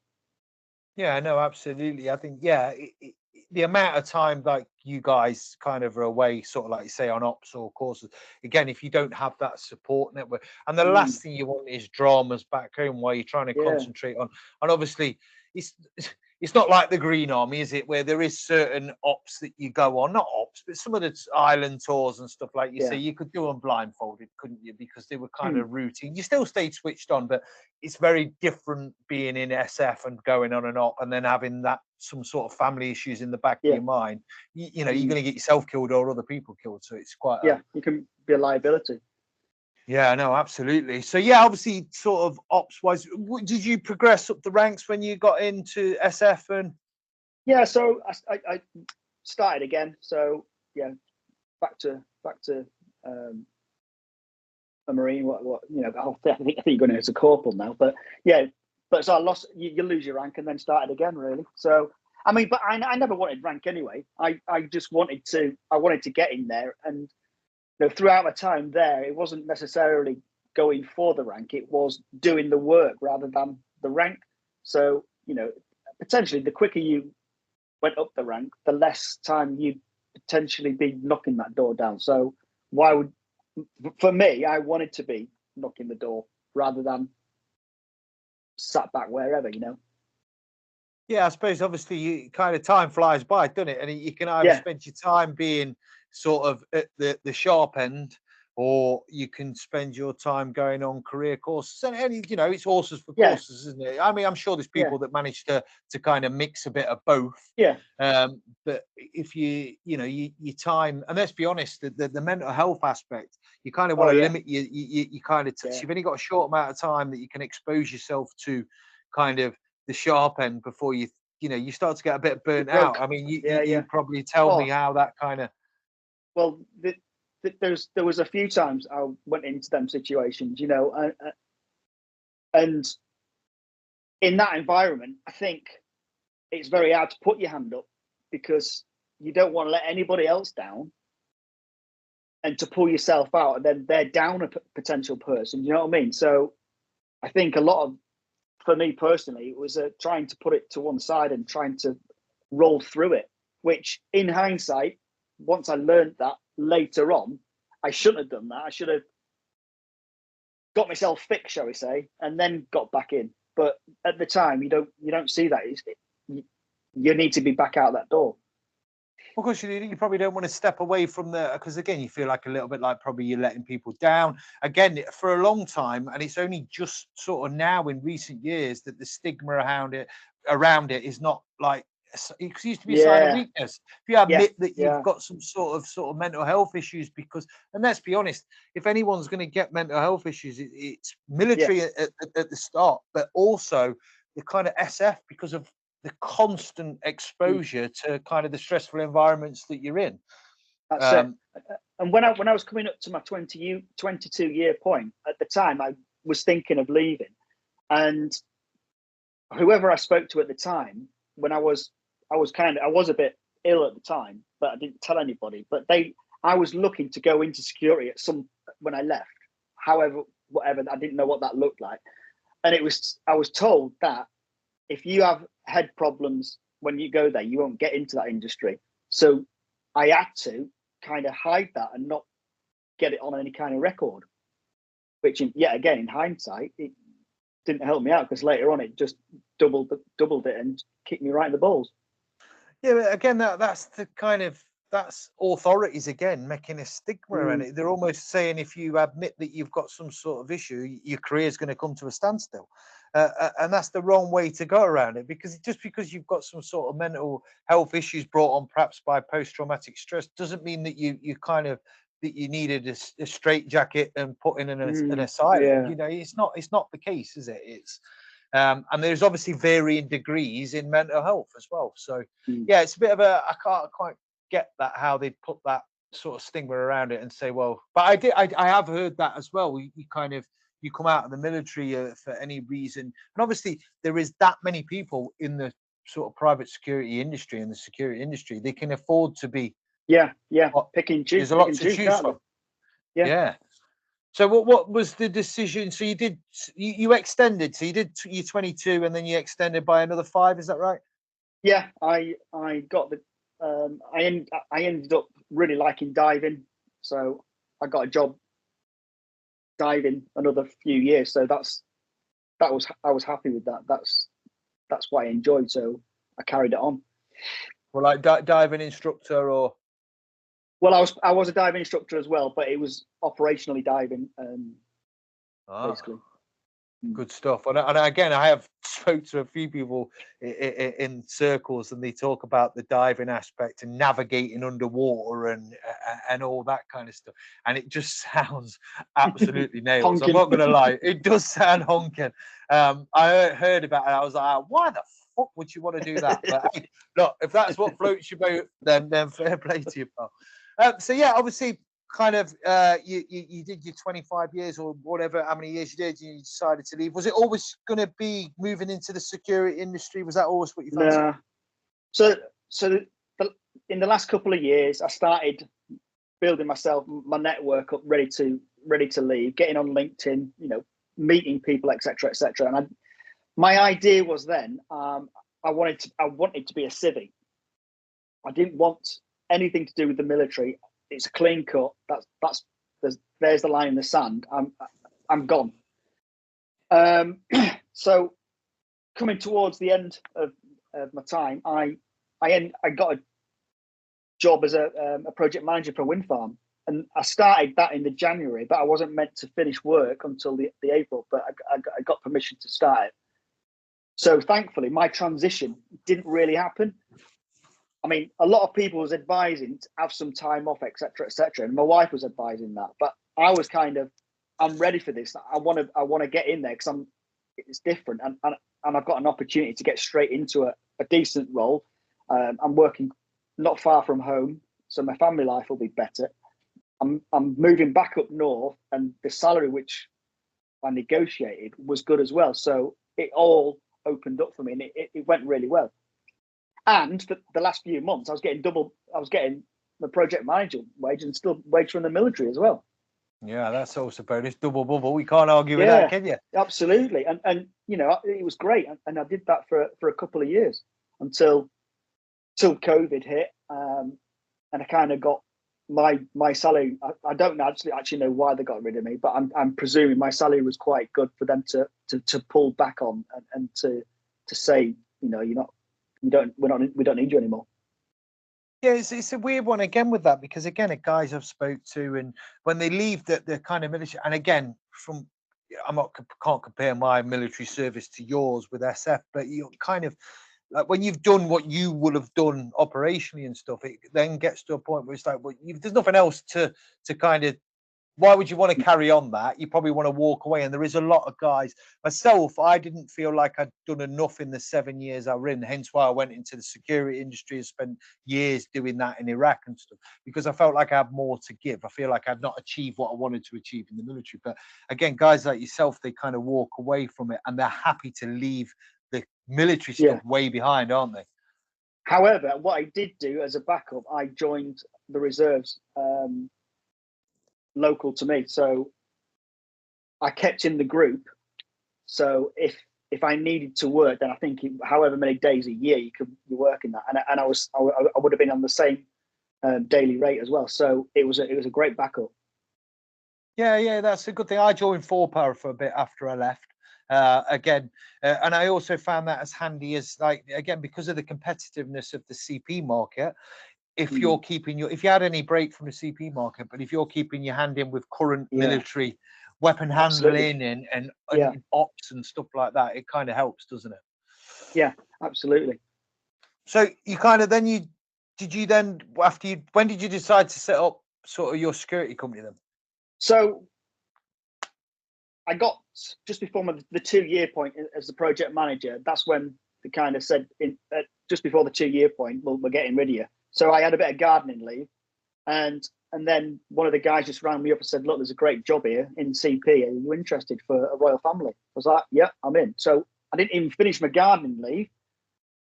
Yeah, no, absolutely. I think the amount of time like you guys kind of are away, sort of like you say, on ops or courses, again, if you don't have that support network, and the last thing you want is dramas back home while you're trying to concentrate on, and obviously it's not like the Green Army, is it, where there is certain ops that you go on, not ops, but some of the island tours and stuff like you say, you could do them blindfolded, couldn't you? Because they were kind of routine. You still stayed switched on, but it's very different being in SF and going on an op and then having that some sort of family issues in the back of your mind. You're going to get yourself killed or other people killed. So it's quite
you can be a liability.
Yeah, no, absolutely. So yeah, obviously, sort of ops wise, did you progress up the ranks when you got into SF? And
so I started again. So back to a Marine. What I think you're going as a corporal now, but so I lost. You lose your rank and then started again, really. So I mean, but I never wanted rank anyway. I just wanted to get in there, and throughout my time there, it wasn't necessarily going for the rank; it was doing the work rather than the rank. So potentially, the quicker you went up the rank, the less time you'd potentially be knocking that door down. So for me, I wanted to be knocking the door rather than sat back wherever,
Yeah, I suppose obviously you kind of time flies by, doesn't it? And you can either spend your time being sort of at the sharp end, or you can spend your time going on career courses. And it's horses for courses, isn't it? I mean, I'm sure there's people that manage to kind of mix a bit of both.
Yeah.
But if you time, and let's be honest, the mental health aspect, you kind of want to limit you kind of you've only got a short amount of time that you can expose yourself to kind of the sharp end before you start to get a bit burnt out. I mean, you probably tell me how that kind of.
Well, there was a few times I went into them situations, and in that environment, I think it's very hard to put your hand up, because you don't want to let anybody else down, and to pull yourself out, and then they're down a potential person. You know what I mean? So I think for me personally, it was trying to put it to one side and trying to roll through it, which in hindsight, once I learned that later on, I shouldn't have done that. I should have got myself fixed, shall we say, and then got back in. But at the time, you don't see that. You need to be back out that door.
Of course, you probably don't want to step away from because again, you feel like a little bit like probably you're letting people down. Again, for a long time, and it's only just sort of now in recent years that the stigma around it is not like it used to be a sign of weakness. If you admit that you've got some sort of mental health issues, and let's be honest, if anyone's going to get mental health issues, it's military at the start, but also the kind of SF, because of the constant exposure to kind of the stressful environments that you're in.
That's it. And when I was coming up to my 22-year point, at the time I was thinking of leaving, And whoever I spoke to at the time, when I was a bit ill at the time, but I didn't tell anybody. But I was looking to go into security when I left. However, whatever, I didn't know what that looked like. And I was told that if you have head problems when you go there, you won't get into that industry. So I had to kind of hide that and not get it on any kind of record, which yet again, in hindsight, it didn't help me out, because later on it just doubled it and kicked me right in the balls.
Yeah, but again, that's authorities again making a stigma around it. They're almost saying if you admit that you've got some sort of issue, your career is going to come to a standstill. And that's the wrong way to go around it, because just because you've got some sort of mental health issues brought on perhaps by post-traumatic stress doesn't mean that you needed a straitjacket and put in an asylum.
Yeah.
You know, it's not the case, is it? It's and there's obviously varying degrees in mental health as well. So yeah, it's a bit of I can't quite get that, how they put that sort of stigma around it and say, well, but I have heard that as well. You come out of the military for any reason, and obviously there is that many people in the sort of private security industry and the security industry, they can afford to be
picking juice.
There's a lot to choose from. Yeah. So what was the decision? So you extended. So you did your 22, and then you extended by another 5. Is that right?
Yeah, I got the. I ended up really liking diving, so I got a job diving another few years. So I was happy with that. That's what I enjoyed. So I carried it on.
Well, like diving instructor, or?
Well, I was a diving instructor as well, but it was operationally diving. Basically.
Good stuff. And again, I have spoke to a few people in circles, and they talk about the diving aspect and navigating underwater and all that kind of stuff. And it just sounds absolutely nails. I'm not going to lie, it does sound honking. I heard about it. I was like, why the fuck would you want to do that? But hey, look, if that's what floats your boat, then fair play to you, pal. So yeah, obviously, kind of you did your 25 years or whatever, how many years you did, and you decided to leave. Was it always going to be moving into the security industry? Was that always what you fancied?
Nah. So in the last couple of years, I started building my network up, ready to leave, getting on LinkedIn, meeting people, etc. And my idea was then, I wanted to be a civvy. I didn't want anything to do with the military. It's a clean cut. There's the line in the sand. I'm gone. So coming towards the end of my time, I got a job as a project manager for a wind farm, and I started that in the January, but I wasn't meant to finish work until the April, but I got permission to start it. So thankfully, my transition didn't really happen. I mean, a lot of people was advising to have some time off, etc., and my wife was advising that. But I was I'm ready for this. I want to get in there because it's different, and I've got an opportunity to get straight into a decent role. I'm working not far from home, so my family life will be better. I'm moving back up north, and the salary which I negotiated was good as well. So it all opened up for me, and it went really well. And for the last few months, I was getting the project manager wage and still wage from the military as well.
Yeah, that's also bonus, double bubble. We can't argue with that, can you?
Absolutely. And it was great. And I did that for a couple of years until COVID hit. And I kind of got my salary. I don't actually know why they got rid of me, but I'm presuming my salary was quite good for them to pull back on and to say, we don't need you anymore.
Yeah, it's a weird one again with that, because again, the guys I've spoke to, and when they leave the kind of military, and again, can't compare my military service to yours with SF, but you kind of like when you've done what you would have done operationally and stuff, it then gets to a point where it's like, well, there's nothing else to kind of why would you want to carry on that? You probably want to walk away. And there is a lot of guys. Myself, I didn't feel like I'd done enough in the 7 years I were in. Hence why I went into the security industry and spent years doing that in Iraq and stuff, because I felt like I had more to give. I feel like I'd not achieved what I wanted to achieve in the military. But again, guys like yourself, they kind of walk away from it and they're happy to leave the military stuff way behind, aren't they?
However, what I did do as a backup, I joined the reserves local to me. So I kept in the group. So if I needed to work, then I think however many days a year you could be working that, and I would have been on the same daily rate as well. So it was a great backup.
Yeah, that's a good thing. I joined 4-Para for a bit after I left. And I also found that as handy as, like, again, because of the competitiveness of the CP market, if you're keeping if you had any break from the CP market, but if you're keeping your hand in with current military weapon handling and ops and stuff like that, it kind of helps, doesn't it?
Yeah, absolutely.
So you kind of when did you decide to set up sort of your security company then?
So I got just before the 2-year point as the project manager. That's when they kind of said, just before the 2-year point, well, we're getting rid of you. So I had a bit of gardening leave, and then one of the guys just rang me up and said, look, there's a great job here in CP. Are you interested for a royal family? I was like, yeah, I'm in. So I didn't even finish my gardening leave.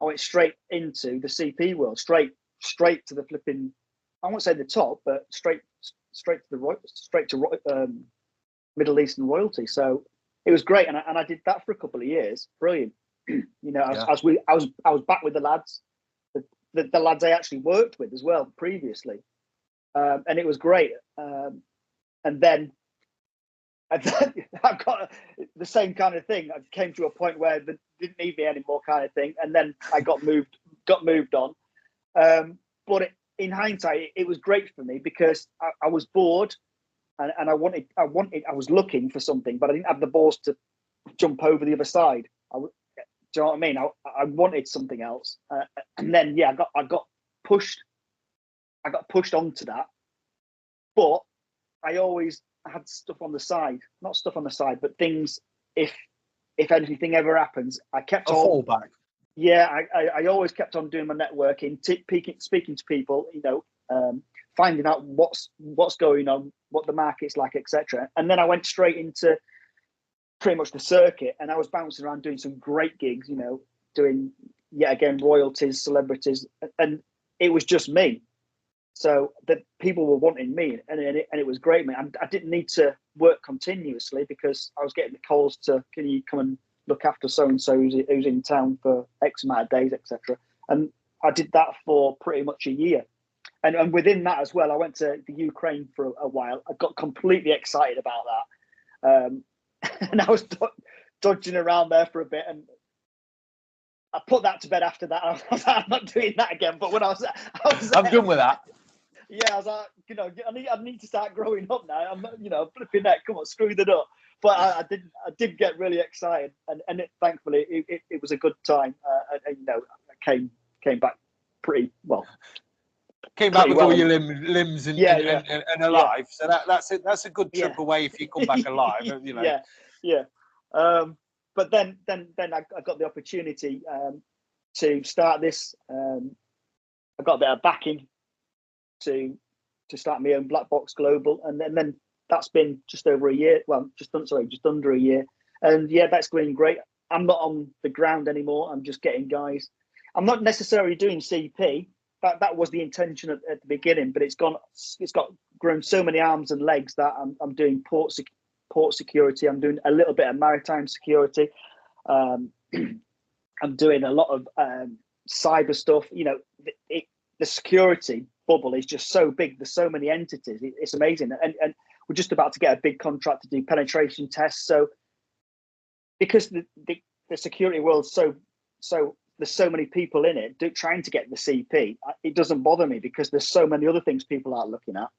I went straight into the CP world, straight to the flipping, I won't say the top, but straight to Middle Eastern royalty. So it was great, and I did that for a couple of years. Brilliant. I was back with the lads, the lads I actually worked with as well previously, and it was great. And then I've got the same kind of thing. I came to a point where they didn't need me anymore, kind of thing, and then I got moved on. But in hindsight, it was great for me because I was bored. And I was looking for something, but I didn't have the balls to jump over the other side. Do you know what I mean? I wanted something else, and then I got pushed onto that. But I always had stuff on the side, not stuff on the side, but things. If anything ever happens, I kept on
fallback.
Yeah, I always kept on doing my networking, speaking to people, finding out what's going on, what the market's like, etc. And then I went straight into pretty much the circuit, and I was bouncing around doing some great gigs, doing yet again royalties, celebrities, and it was just me. So the people were wanting me, and it was great, man. I didn't need to work continuously because I was getting the calls to, can you come and look after so and so who's in town for X amount of days, etc. And I did that for pretty much a year. And within that as well, I went to the Ukraine for a while. I got completely excited about that. And I was dodging around there for a bit. And I put that to bed after that. I was like, I'm not doing that again. But when I'm
done with that.
Yeah, I was like, I need to start growing up now. I'm not, flipping that. Come on, screw that up. But I did get really excited. And thankfully, it was a good time. I came back pretty well.
Came back with all your limbs and alive. So that's a good trip away if you come back alive.
Yeah. But then I got the opportunity to start this. I got a bit of backing to start my own Black Box Global, and then that's been just over a year. Well, just under a year. And yeah, that's going great. I'm not on the ground anymore. I'm just getting guys. I'm not necessarily doing CP. That was the intention at the beginning, but it's got grown so many arms and legs that I'm doing port security. I'm doing a little bit of maritime security. I'm doing a lot of cyber stuff. The security bubble is just so big. There's so many entities. It's amazing, and we're just about to get a big contract to do penetration tests. So because the security world's so there's so many people in it trying to get the CP, it doesn't bother me because there's so many other things people are looking at,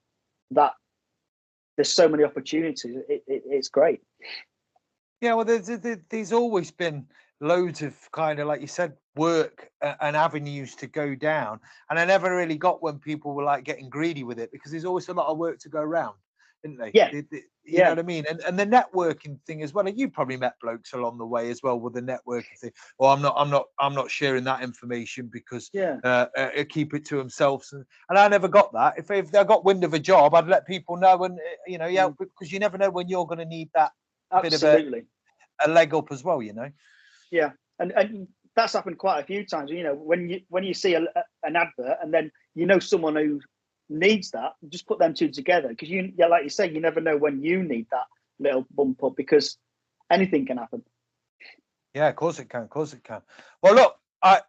that there's so many opportunities. It's great.
Yeah, well, there's always been loads of kind of, like you said, work and avenues to go down. And I never really got when people were like getting greedy with it, because there's always a lot of work to go around. didn't they?
Yeah.
You know what I mean? And the networking thing as well. And you probably met blokes along the way as well with the networking thing. Well, I'm not sharing that information because keep it to themselves. And I never got that. If I got wind of a job, I'd let people know. And because you never know when you're going to need that bit of a leg up as well.
Yeah, and that's happened quite a few times. When you see an advert and then someone who needs that, just put them two together, because like you say, you never know when you need that little bump up, because anything can happen.
Yeah, of course it can. Well, look, I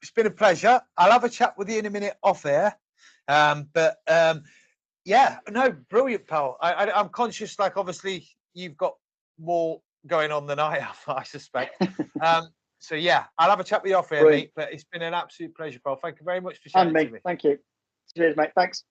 it's been a pleasure. I'll have a chat with you in a minute off air. Brilliant, pal. I'm conscious, like, obviously you've got more going on than I have, I suspect. So yeah, I'll have a chat with you off air, mate. But it's been an absolute pleasure, pal. Thank you very much for chatting to me.
Thank you. Cheers, mate. Thanks.